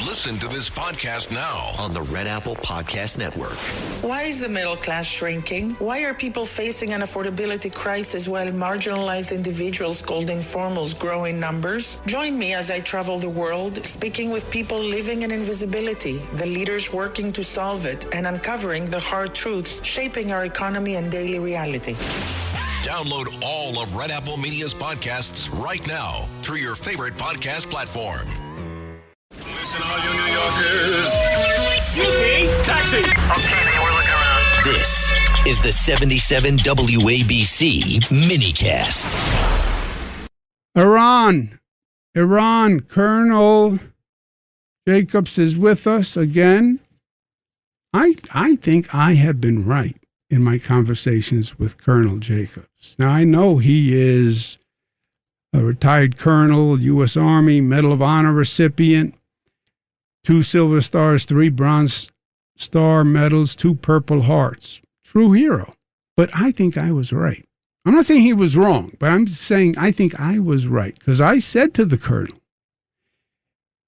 Listen to this podcast now on the Red Apple Podcast Network. Why is the middle class shrinking? Why are people facing an affordability crisis while marginalized individuals called informals grow in numbers? Join me as I travel the world, speaking with people living in invisibility, the leaders working to solve it, and uncovering the hard truths shaping our economy and daily reality. Download all of Red Apple Media's podcasts right now through your favorite podcast platform. Listen, all you New Yorkers. Excuse me. Taxi. Okay, man, we're looking around. This is the 77 WABC minicast. Iran. Colonel Jacobs is with us again. I think I have been right in my conversations with Colonel Jacobs. Now, I know he is a retired colonel, U.S. Army, Medal of Honor recipient, 2 Silver Stars, 3 Bronze Star medals, 2 Purple Hearts. True hero. But I think I was right. I'm not saying he was wrong, but I'm saying I think I was right. Because I said to the colonel,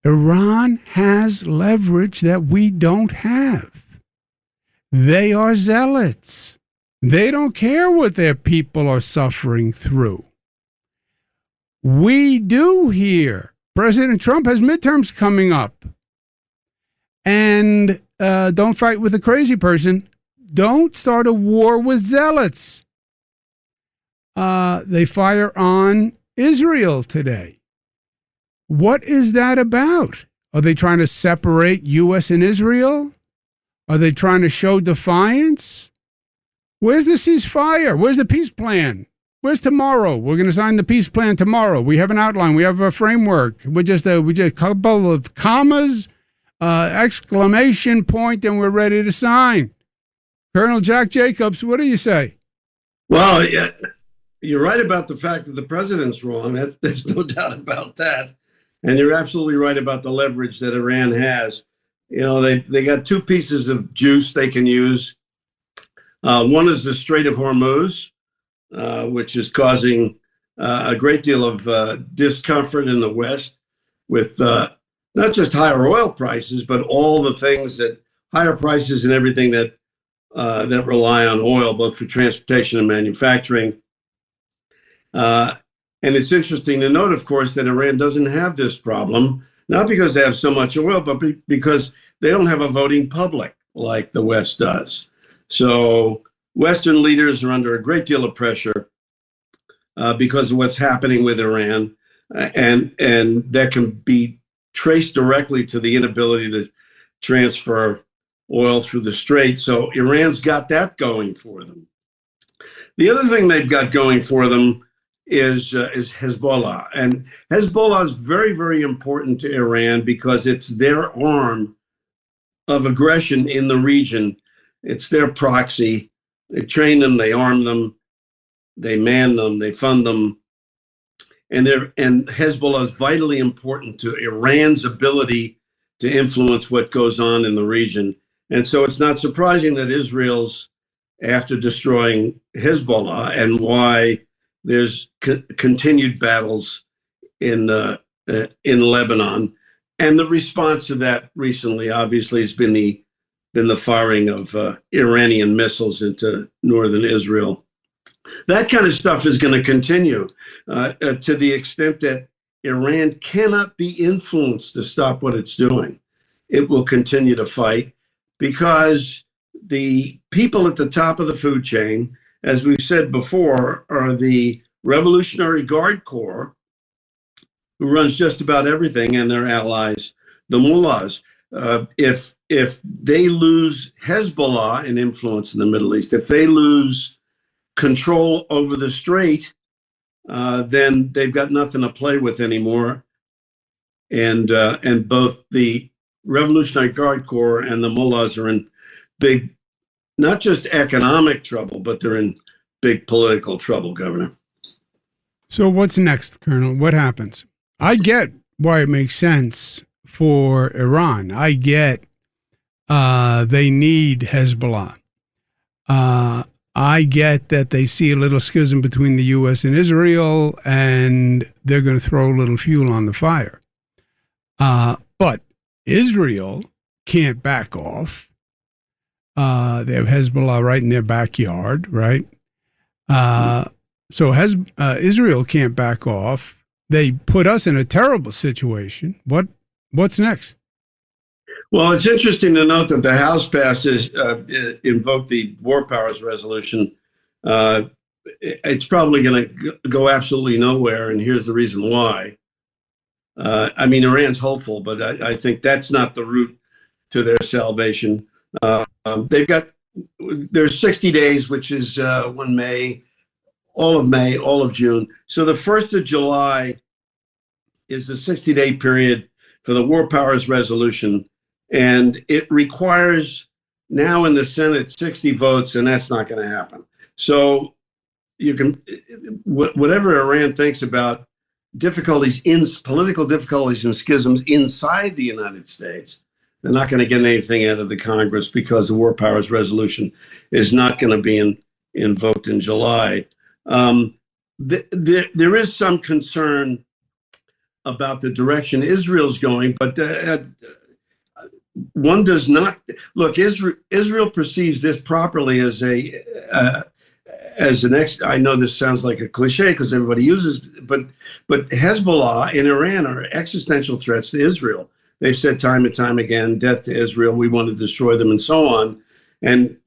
Iran has leverage that we don't have. They are zealots. They don't care what their people are suffering through. We do here. President Trump has midterms coming up. And don't fight with a crazy person. Don't start a war with zealots. They fire on Israel today. What is that about? Are they trying to separate U.S. and Israel? Are they trying to show defiance? Where's the ceasefire? Where's the peace plan? Where's tomorrow? We're going to sign the peace plan tomorrow. We have an outline. We have a framework. We just a couple of commas, exclamation point, and we're ready to sign. Colonel Jack Jacobs, what do you say? Well, yeah, you're right about the fact that the president's wrong. There's no doubt about that. And you're absolutely right about the leverage that Iran has. You know, they got 2 pieces of juice they can use. One is the Strait of Hormuz, which is causing a great deal of discomfort in the West with not just higher oil prices, but all the things that higher prices and everything that rely on oil, both for transportation and manufacturing. And it's interesting to note, of course, that Iran doesn't have this problem, not because they have so much oil, but because they don't have a voting public like the West does. So Western leaders are under a great deal of pressure because of what's happening with Iran. And that can be traced directly to the inability to transfer oil through the strait. So Iran's got that going for them. The other thing they've got going for them is Hezbollah. And Hezbollah is very, very important to Iran because it's their arm of aggression in the region. It's their proxy. They train them, they arm them, they man them, they fund them. And Hezbollah is vitally important to Iran's ability to influence what goes on in the region. And so it's not surprising that Israel's after destroying Hezbollah and why there's continued battles in Lebanon. And the response to that recently, obviously, has been the firing of Iranian missiles into northern Israel. That kind of stuff is going to continue to the extent that Iran cannot be influenced to stop what it's doing. It will continue to fight because the people at the top of the food chain, as we've said before, are the Revolutionary Guard Corps, who runs just about everything, and their allies, the mullahs. If they lose Hezbollah in influence in the Middle East, if they lose control over the strait, then they've got nothing to play with anymore. And both the Revolutionary Guard Corps and the mullahs are in big, not just economic trouble, but they're in big political trouble, Governor. So what's next, Colonel? What happens? I get why it makes sense for Iran. I get they need Hezbollah. I get that they see a little schism between the U.S. and Israel, and they're going to throw a little fuel on the fire. But Israel can't back off. They have Hezbollah right in their backyard, right? So Israel can't back off. They put us in a terrible situation. What's next? Well, it's interesting to note that the House passes invoked the War Powers Resolution. It's probably going to go absolutely nowhere, and here's the reason why. I mean, Iran's hopeful, but I think that's not the route to their salvation. There's 60 days, which is May, all of June. So the 1st of July is the 60-day period for the War Powers Resolution. And it requires now in the Senate 60 votes, and that's not going to happen. So you can, whatever Iran thinks about political difficulties and schisms inside the United States, they're not going to get anything out of the Congress because the War Powers Resolution is not going to be invoked in July. There is some concern about the direction Israel's going, but one does not look. Israel perceives this properly as an I know this sounds like a cliche because everybody uses, but Hezbollah and Iran are existential threats to Israel. They've said time and time again, death to Israel, we want to destroy them, and so on. And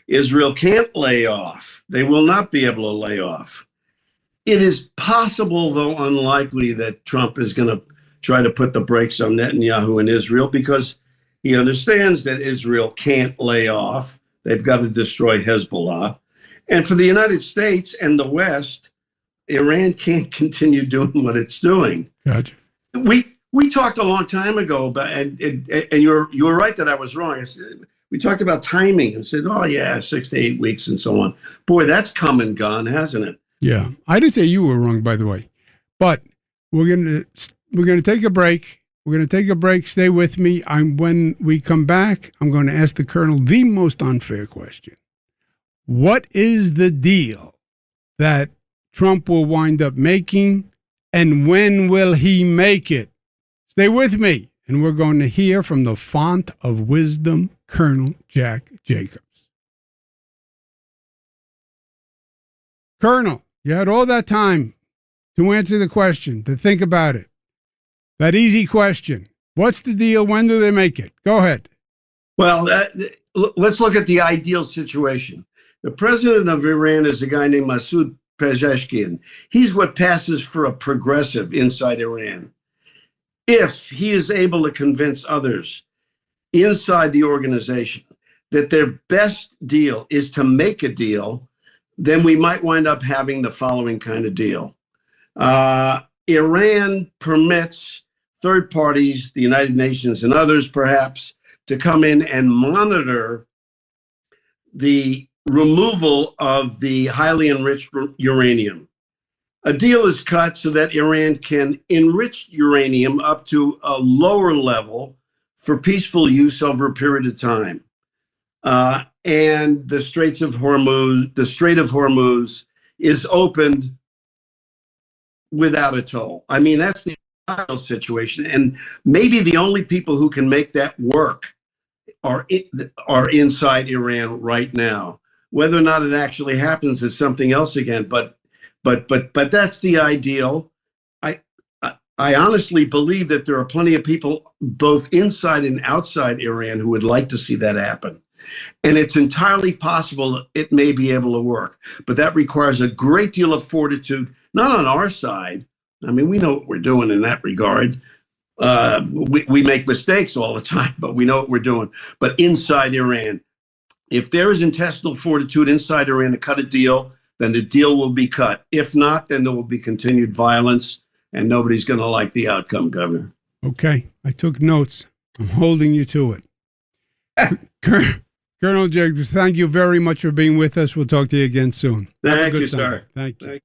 Israel can't lay off. They will not be able to lay off. It is possible, though unlikely, that Trump is going to try to put the brakes on Netanyahu and Israel because he understands that Israel can't lay off. They've got to destroy Hezbollah. And for the United States and the West, Iran can't continue doing what it's doing. Gotcha. We talked a long time ago about, and you were right that I was wrong. We talked about timing and said, oh yeah, 6 to 8 weeks and so on. Boy, that's come and gone, hasn't it? Yeah, I didn't say you were wrong, by the way. But we're gonna take a break. We're gonna take a break. Stay with me. When we come back, I'm going to ask the Colonel the most unfair question. What is the deal that Trump will wind up making, and when will he make it? Stay with me, and we're going to hear from the font of wisdom, Colonel Jack Jacobs. Colonel, you had all that time to answer the question, to think about it. That easy question. What's the deal? When do they make it? Go ahead. Well, let's look at the ideal situation. The president of Iran is a guy named Masoud Pezeshkian. He's what passes for a progressive inside Iran. If he is able to convince others inside the organization that their best deal is to make a deal, then we might wind up having the following kind of deal. Iran permits third parties, the United Nations and others perhaps, to come in and monitor the removal of the highly enriched uranium. A deal is cut so that Iran can enrich uranium up to a lower level for peaceful use over a period of time. And the Strait of Hormuz is opened without a toll. I mean, that's the ideal situation. And maybe the only people who can make that work are inside Iran right now. Whether or not it actually happens is something else again. But that's the ideal. I honestly believe that there are plenty of people both inside and outside Iran who would like to see that happen. And it's entirely possible it may be able to work. But that requires a great deal of fortitude, not on our side. I mean, we know what we're doing in that regard. We make mistakes all the time, but we know what we're doing. But inside Iran, if there is intestinal fortitude inside Iran to cut a deal, then the deal will be cut. If not, then there will be continued violence, and nobody's going to like the outcome, Governor. Okay, I took notes. I'm holding you to it. Colonel Jacobs, thank you very much for being with us. We'll talk to you again soon. Thank you, sir. Thank you.